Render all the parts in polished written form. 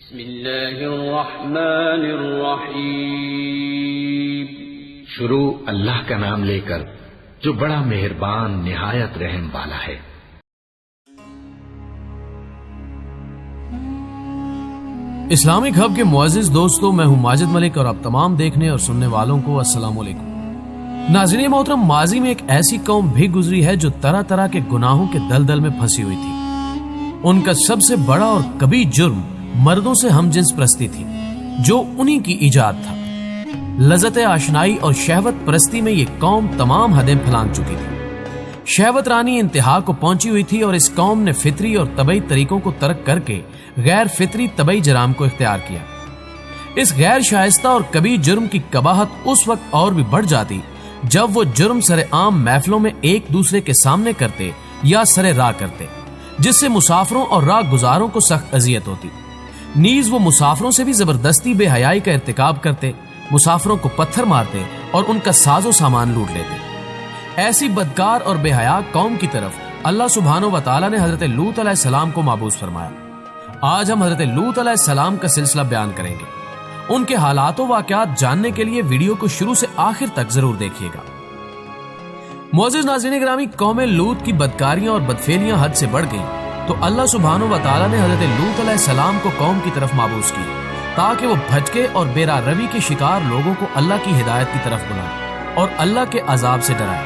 بسم اللہ الرحمن الرحیم۔ شروع اللہ کا نام لے کر جو بڑا مہربان نہایت رحم والا ہے۔ اسلامک ہب کے معزز دوستوں، میں ہوں ماجد ملک اور آپ تمام دیکھنے اور سننے والوں کو السلام علیکم۔ ناظرین محترم، ماضی میں ایک ایسی قوم بھی گزری ہے جو طرح طرح کے گناہوں کے دلدل میں پھنسی ہوئی تھی۔ ان کا سب سے بڑا اور کبھی جرم مردوں سے ہم جنس پرستی تھی، جو انہی کی ایجاد تھا۔ لذت آشنائی اور شہوت پرستی میں یہ قوم تمام حدیں پھلانگ چکی تھی۔ شہوت رانی انتہا کو پہنچی ہوئی تھی اور اس قوم نے فطری اور طبعی طریقوں کو ترک کر کے غیر فطری طبعی جرائم کو اختیار کیا۔ اس غیر شائستہ اور کبھی جرم کی قباحت اس وقت اور بھی بڑھ جاتی جب وہ جرم سر عام محفلوں میں ایک دوسرے کے سامنے کرتے یا سر راہ کرتے، جس سے مسافروں اور راہ گزاروں کو سخت اذیت ہوتی۔ نیز وہ مسافروں سے بھی زبردستی بے حیائی کا ارتکاب کرتے، مسافروں کو پتھر مارتے اور ان کا ساز و سامان لوٹ لیتے۔ ایسی بدکار اور بے حیا قوم کی طرف اللہ سبحانہ و تعالیٰ نے حضرت لوط علیہ السلام کو مابعوث فرمایا۔ آج ہم حضرت لوط علیہ السلام کا سلسلہ بیان کریں گے۔ ان کے حالات و واقعات جاننے کے لیے ویڈیو کو شروع سے آخر تک ضرور دیکھیے گا۔ معزز ناظرین گرامی، قوم لوط کی بدکاریاں اور بدفعلیاں حد سے بڑھ گئیں تو اللہ سبحانہ و تعالیٰ نے حضرت لوط علیہ السلام کو قوم کی طرف مابعوث کیا تاکہ وہ بھٹکے اور بے راہ روی کے شکار لوگوں کو اللہ کی ہدایت کی طرف بلائے اور اللہ کے عذاب سے ڈرائے۔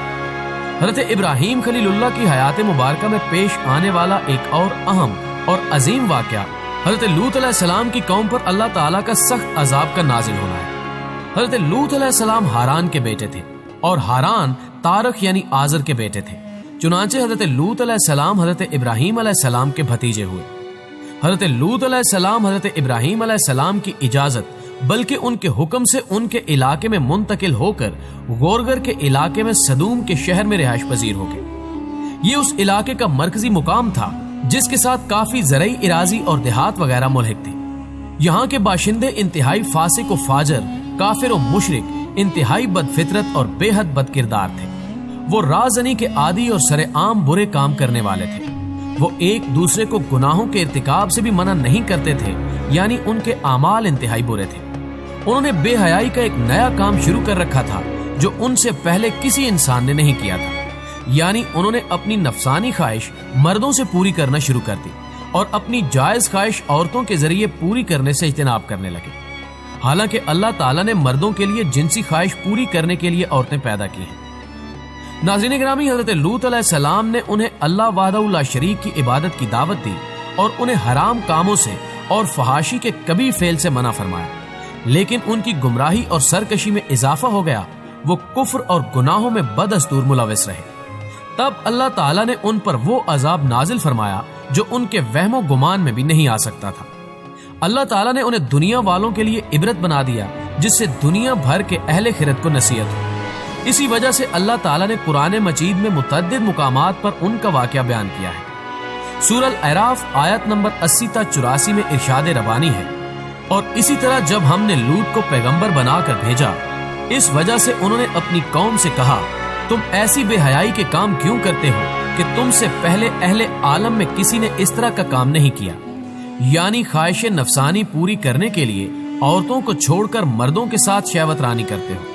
حضرت ابراہیم خلیل اللہ کی حیات مبارکہ میں پیش آنے والا ایک اور اہم اور عظیم واقعہ حضرت لوط علیہ السلام کی قوم پر اللہ تعالیٰ کا سخت عذاب کا نازل ہونا ہے۔ حضرت لوط علیہ السلام ہاران کے بیٹے تھے اور ہاران تارخ یعنی آزر کے بیٹے تھے۔ چنانچہ حضرت لوط علیہ السلام حضرت ابراہیم علیہ السلام کے بھتیجے ہوئے۔ حضرت لوط علیہ السلام حضرت ابراہیم علیہ السلام کی اجازت بلکہ ان کے حکم سے ان کے علاقے میں منتقل ہو کر غورگر کے علاقے میں سدوم کے شہر میں رہائش پذیر ہو گئے۔ یہ اس علاقے کا مرکزی مقام تھا جس کے ساتھ کافی زرعی اراضی اور دیہات وغیرہ ملحق تھے۔ یہاں کے باشندے انتہائی فاسق و فاجر، کافر و مشرک، انتہائی بد فطرت اور بے حد بد کردار تھے۔ وہ رازنی کے عادی اور سر عام برے کام کرنے والے تھے۔ وہ ایک دوسرے کو گناہوں کے ارتکاب سے بھی منع نہیں کرتے تھے، یعنی ان کے اعمال انتہائی برے تھے۔ انہوں نے بے حیائی کا ایک نیا کام شروع کر رکھا تھا جو ان سے پہلے کسی انسان نے نہیں کیا تھا، یعنی انہوں نے اپنی نفسانی خواہش مردوں سے پوری کرنا شروع کر دی اور اپنی جائز خواہش عورتوں کے ذریعے پوری کرنے سے اجتناب کرنے لگے۔ حالانکہ اللہ تعالیٰ نے مردوں کے لیے جنسی خواہش پوری کرنے کے لیے عورتیں پیدا کی ہیں۔ ناظرین گرامی، حضرت لوط علیہ السلام نے انہیں اللہ وحدہ لا شریک کی عبادت کی دعوت دی اور انہیں حرام کاموں سے اور فحاشی کے کبھی فعل سے منع فرمایا، لیکن ان کی گمراہی اور سرکشی میں اضافہ ہو گیا۔ وہ کفر اور گناہوں میں بدستور ملوث رہے۔ تب اللہ تعالیٰ نے ان پر وہ عذاب نازل فرمایا جو ان کے وہم و گمان میں بھی نہیں آ سکتا تھا۔ اللہ تعالیٰ نے انہیں دنیا والوں کے لیے عبرت بنا دیا جس سے دنیا بھر کے اہل خرد کو نصیحت ہو۔ اسی وجہ سے اللہ تعالیٰ نے قرآن مجید میں متعدد مقامات پر ان کا واقعہ بیان کیا ہے۔ سورہ الاعراف آیت نمبر 80 تا 84 میں ارشاد ربانی ہے، اور اسی طرح جب ہم نے لوط کو پیغمبر بنا کر بھیجا، اس وجہ سے انہوں نے اپنی قوم سے کہا، تم ایسی بے حیائی کے کام کیوں کرتے ہو کہ تم سے پہلے اہل عالم میں کسی نے اس طرح کا کام نہیں کیا، یعنی خواہش نفسانی پوری کرنے کے لیے عورتوں کو چھوڑ کر مردوں کے ساتھ شہوت رانی کرتے ہو۔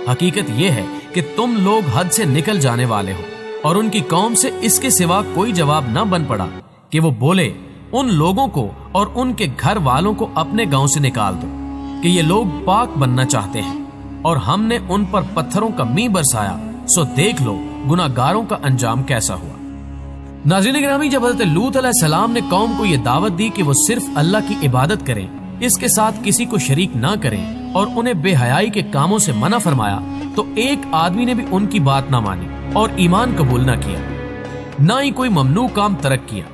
حقیقت یہ ہے کہ تم لوگ حد سے نکل جانے والے ہو۔ اور ان کی قوم سے اس کے سوا کوئی جواب نہ بن پڑا کہ وہ بولے، ان لوگوں کو اور ان کے گھر والوں کو اپنے گاؤں سے نکال دو کہ یہ لوگ پاک بننا چاہتے ہیں، اور ہم نے ان پر پتھروں کا می برسایا، سو دیکھ لو گناہگاروں کا انجام کیسا ہوا۔ ناظرین گرامی، جب حضرت لوط علیہ السلام نے قوم کو یہ دعوت دی کہ وہ صرف اللہ کی عبادت کریں، اس کے ساتھ کسی کو شریک نہ کریں اور انہیں بے حیائی کے کاموں سے منع فرمایا، تو ایک آدمی نے بھی ان کی بات نہ مانی اور ایمان قبول نہ کیا، نہ ہی کوئی ممنوع کام ترک کیا۔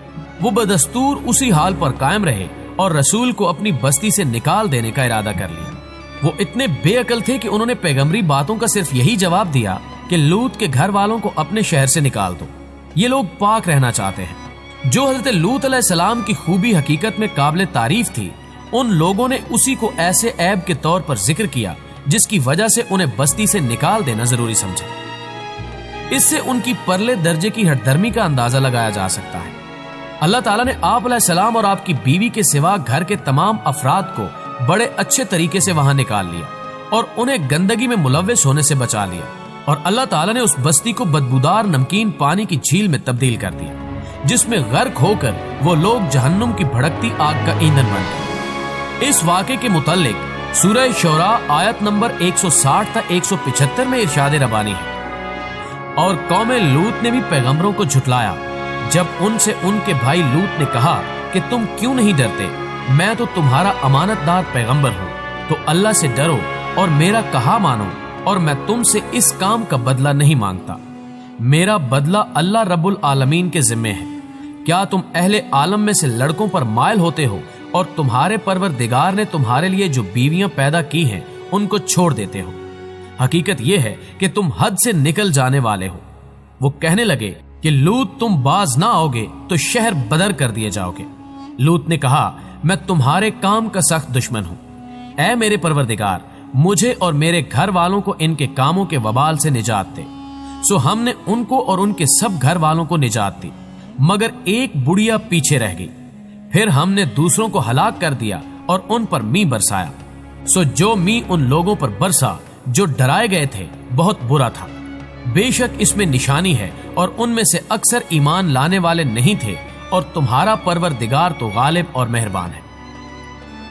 وہ بدستور اسی حال پر قائم رہے اور رسول کو اپنی بستی سے نکال دینے کا ارادہ کر لیا۔ وہ اتنے بے عقل تھے کہ انہوں نے پیغمبری باتوں کا صرف یہی جواب دیا کہ لوط کے گھر والوں کو اپنے شہر سے نکال دو، یہ لوگ پاک رہنا چاہتے ہیں۔ جو حضرت لوط علیہ السلام کی خوبی حقیقت میں قابل تعریف تھی، ان لوگوں نے اسی کو ایسے عیب کے طور پر ذکر کیا جس کی وجہ سے انہیں بستی سے نکال دینا ضروری سمجھا۔ اس سے ان کی پرلے درجے کی ہٹ درمی کا اندازہ لگایا جا سکتا ہے۔ اللہ تعالیٰ نے آپ علیہ السلام اور آپ کی بیوی کے سوا گھر کے تمام افراد کو بڑے اچھے طریقے سے وہاں نکال لیا اور انہیں گندگی میں ملوث ہونے سے بچا لیا، اور اللہ تعالیٰ نے اس بستی کو بدبودار نمکین پانی کی جھیل میں تبدیل کر دیا جس میں غرق ہو کر وہ لوگ جہنم کی بھڑکتی آگ کا ایندھن بن گئے۔ اس واقعے کے متعلق سورہ شعراء آیت نمبر 160 تا 175 میں ارشاد ربانی ہے، اور قوم لوط نے بھی پیغمبروں کو جھٹلایا جب ان سے ان کے بھائی لوط نے کہا کہ تم کیوں نہیں ڈرتے، میں تو تمہارا امانت دار پیغمبر ہوں، تو اللہ سے ڈرو اور میرا کہا مانو، اور میں تم سے اس کام کا بدلہ نہیں مانگتا، میرا بدلہ اللہ رب العالمین کے ذمے ہے۔ کیا تم اہل عالم میں سے لڑکوں پر مائل ہوتے ہو اور تمہارے پروردگار نے تمہارے لیے جو بیویاں پیدا کی ہیں ان کو چھوڑ دیتے ہو؟ حقیقت یہ ہے کہ تم حد سے نکل جانے والے ہو۔ وہ کہنے لگے کہ لوط تم باز نہ آؤ گے تو شہر بدر کر دیے جاؤ گے۔ لوط نے کہا میں تمہارے کام کا سخت دشمن ہوں، اے میرے پروردگار مجھے اور میرے گھر والوں کو ان کے کاموں کے وبال سے نجات دے۔ سو ہم نے ان کو اور ان کے سب گھر والوں کو نجات دی، مگر ایک بڑھیا پیچھے رہ گئی۔ پھر ہم نے دوسروں کو ہلاک کر دیا اور ان پر می برسایا۔ سو جو می ان لوگوں پر برسا جو ڈرائے گئے تھے بہت برا تھا۔ بے شک اس میں نشانی ہے اور ان میں سے اکثر ایمان لانے والے نہیں تھے، اور تمہارا پروردگار تو غالب اور مہربان ہے۔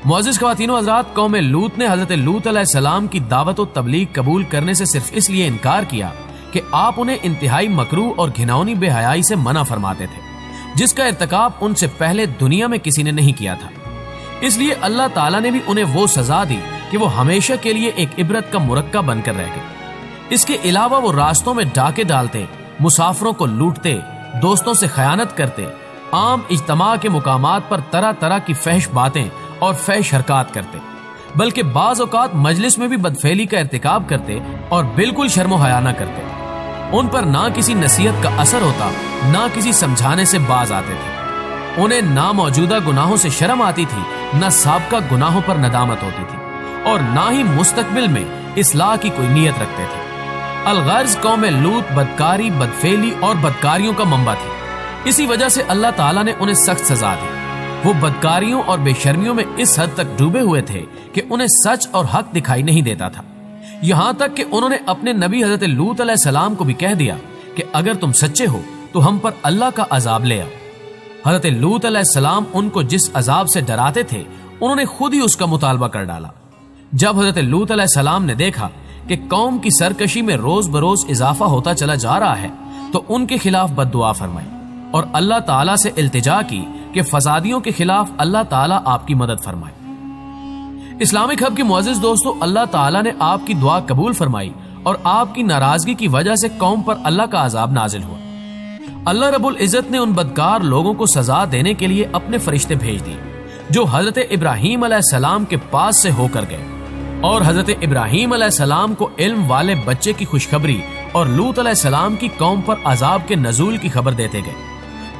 معزز خواتین و حضرات، قوم لوط نے حضرت لوط علیہ السلام کی دعوت و تبلیغ قبول کرنے سے صرف اس لیے انکار کیا کہ آپ انہیں انتہائی مکروہ اور گھناؤنی بے حیائی سے منع فرماتے تھے، جس کا ارتکاب ان سے پہلے دنیا میں کسی نے نہیں کیا تھا۔ اس لیے اللہ تعالیٰ نے بھی انہیں وہ سزا دی کہ وہ ہمیشہ کے لیے ایک عبرت کا مرکب بن کر رہ گئے۔ اس کے علاوہ وہ راستوں میں ڈاکے ڈالتے، مسافروں کو لوٹتے، دوستوں سے خیانت کرتے، عام اجتماع کے مقامات پر طرح طرح کی فحش باتیں اور فحش حرکات کرتے، بلکہ بعض اوقات مجلس میں بھی بدفعلی کا ارتکاب کرتے اور بالکل شرم و حیا نہ کرتے۔ ان پر نہ کسی نصیحت کا اثر ہوتا، نہ کسی سمجھانے سے باز آتے تھے۔ انہیں نہ موجودہ گناہوں سے شرم آتی تھی، نہ سابقہ گناہوں پر ندامت ہوتی تھی، اور نہ ہی مستقبل میں اصلاح کی کوئی نیت رکھتے تھے۔ الغرض قوم لوط بدکاری، بدفعلی اور بدکاریوں کا منبع تھی۔ اسی وجہ سے اللہ تعالیٰ نے انہیں سخت سزا دی۔ وہ بدکاریوں اور بے شرمیوں میں اس حد تک ڈوبے ہوئے تھے کہ انہیں سچ اور حق دکھائی نہیں دیتا تھا، یہاں تک کہ انہوں نے اپنے نبی حضرت لوط علیہ السلام کو بھی کہہ دیا کہ اگر تم سچے ہو تو ہم پر اللہ کا عذاب لے آؤ۔ حضرت لوط علیہ السلام ان کو جس عذاب سے ڈراتے تھے انہوں نے خود ہی اس کا مطالبہ کر ڈالا۔ جب حضرت لوط علیہ السلام نے دیکھا کہ قوم کی سرکشی میں روز بروز اضافہ ہوتا چلا جا رہا ہے تو ان کے خلاف بد دعا فرمائی اور اللہ تعالیٰ سے التجا کی کہ فسادیوں کے خلاف اللہ تعالیٰ آپ کی مدد فرمائے۔ اسلامک ہب کے معزز دوستو، اللہ تعالیٰ نے آپ کی دعا قبول فرمائی اور آپ کی ناراضگی کی وجہ سے قوم پر اللہ کا عذاب نازل ہوا۔ اللہ رب العزت نے ان بدکار لوگوں کو سزا دینے کے لیے اپنے فرشتے بھیج دیے جو حضرت ابراہیم علیہ السلام کے پاس سے ہو کر گئے، اور حضرت ابراہیم علیہ السلام کو علم والے بچے کی خوشخبری اور لوط علیہ السلام کی قوم پر عذاب کے نزول کی خبر دیتے گئے،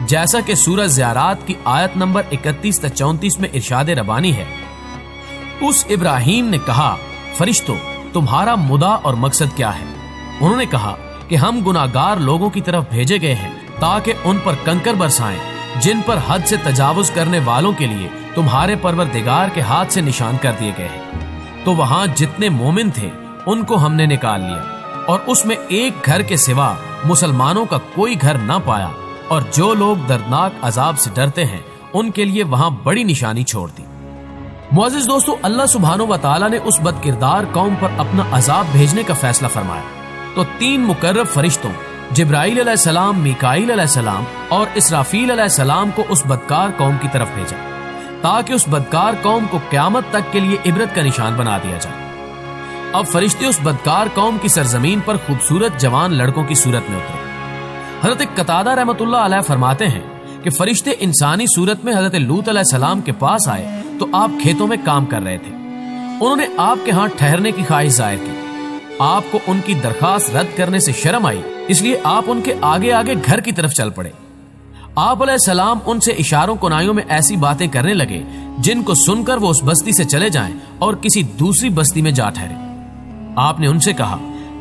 جیسا کہ سورہ زیارات کی آیت نمبر 31 تا 34 میں ارشاد ربانی ہے۔ اس ابراہیم نے کہا، فرشتوں تمہارا مدعا اور مقصد کیا ہے؟ انہوں نے کہا کہ ہم گناہگار لوگوں کی طرف بھیجے گئے ہیں تاکہ ان پر کنکر برسائیں جن پر حد سے تجاوز کرنے والوں کے لیے تمہارے پروردگار کے ہاتھ سے نشان کر دیے گئے ہیں۔ تو وہاں جتنے مومن تھے ان کو ہم نے نکال لیا، اور اس میں ایک گھر کے سوا مسلمانوں کا کوئی گھر نہ پایا، اور جو لوگ دردناک عذاب سے ڈرتے ہیں ان کے لیے وہاں بڑی نشانی چھوڑ دی۔ معزز دوستو، اللہ سبحانہ و تعالیٰ نے اس بد کردار قوم پر اپنا عذاب بھیجنے کا فیصلہ فرمایا تو 3 مقرب فرشتوں جبرائیل علیہ السلام، میکائیل علیہ السلام اور اسرافیل علیہ السلام کو اس بدکار قوم کی طرف بھیجا تاکہ اس بدکار قوم کو قیامت تک کے لیے عبرت کا نشان بنا دیا جائے۔ اب فرشتے اس بدکار قوم کی سرزمین پر خوبصورت جوان لڑکوں کی صورت میں اترے۔ حضرت قتادہ رحمۃ اللہ علیہ فرماتے ہیں کہ فرشتے انسانی صورت میں حضرت لوط علیہ السلام کے پاس آئے تو آپ کھیتوں میں کام کر رہے تھے۔ انہوں نے آپ کے ہاں ٹھہرنے کی خواہش ظاہر کی۔ آپ کو ان کی درخواست رد کرنے سے شرم آئی، اس لیے آپ ان کے آگے آگے گھر کی طرف چل پڑے۔ آپ علیہ السلام ان سے اشاروں کنائیوں میں ایسی باتیں کرنے لگے جن کو سن کر وہ اس بستی سے چلے جائیں اور کسی دوسری بستی میں جا ٹھہرے۔ آپ نے ان سے کہا،